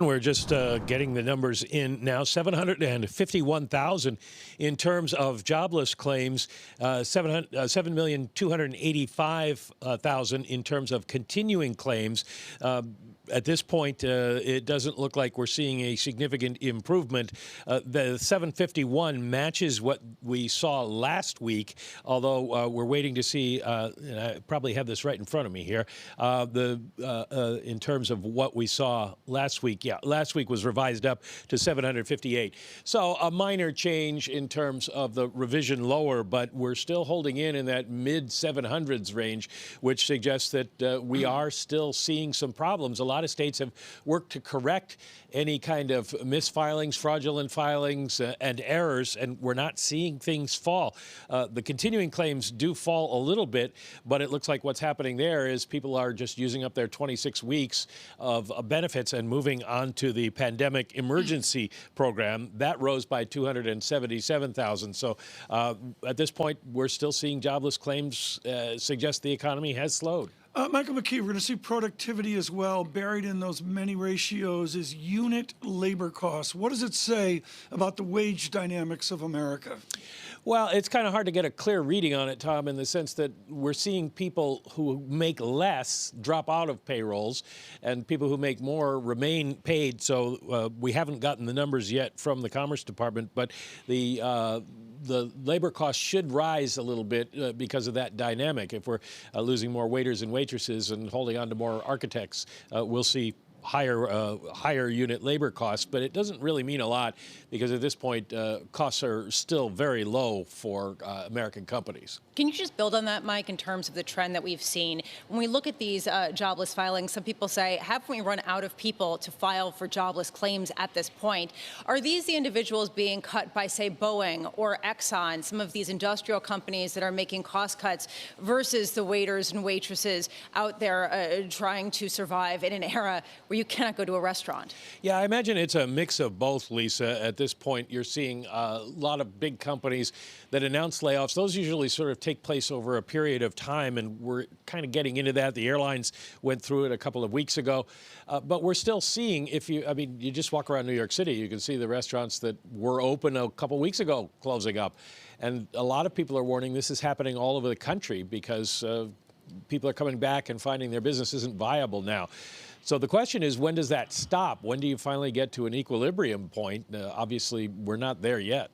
We're just getting the numbers in now. 751,000 in terms of jobless claims, 7,285,000 in terms of continuing claims. At this point, it doesn't look like we're seeing a significant improvement. The 751 matches what we saw last week, although we're waiting to see, and I probably have this right in front of me here, in terms of what we saw last week. Yeah, last week was revised up to 758. So a minor change in terms of the revision lower, but we're still holding in that mid-700s range, which suggests that we are still seeing some problems. A lot of states have worked to correct any kind of misfilings, fraudulent filings, and errors, and we're not seeing things fall. The continuing claims do fall a little bit, but it looks like what's happening there is people are just using up their 26 weeks of benefits and moving on to the pandemic emergency program. That rose by 277,000. So at this point, we're still seeing jobless claims suggest the economy has slowed. Michael McKee, we're going to see productivity as well. Buried in those many ratios is unit labor costs. What does it say about the wage dynamics of America? Well, it's kind of hard to get a clear reading on it, Tom, in the sense that we're seeing people who make less drop out of payrolls and people who make more remain paid. So we haven't gotten the numbers yet from the Commerce Department, but the labor costs should rise a little bit because of that dynamic. If we're losing more waiters and waitresses and holding on to more architects, we'll see higher unit labor costs, but it doesn't really mean a lot because at this point, costs are still very low for American companies. Can you just build on that, Mike, in terms of the trend that we've seen? When we look at these jobless filings, some people say, haven't we run out of people to file for jobless claims at this point? Are these the individuals being cut by, say, Boeing or Exxon, some of these industrial companies that are making cost cuts versus the waiters and waitresses out there trying to survive in an era where you cannot go to a restaurant? Yeah, I imagine it's a mix of both, Lisa. At this point, you're seeing a lot of big companies that announce layoffs. Those usually sort of take place over a period of time, and we're kind of getting into that. The airlines went through it a couple of weeks ago, but we're still seeing, you just walk around New York City, you can see the restaurants that were open a couple weeks ago closing up. And a lot of people are warning this is happening all over the country because people are coming back and finding their business isn't viable now. So the question is, when does that stop? When do you finally get to an equilibrium point? Obviously, we're not there yet.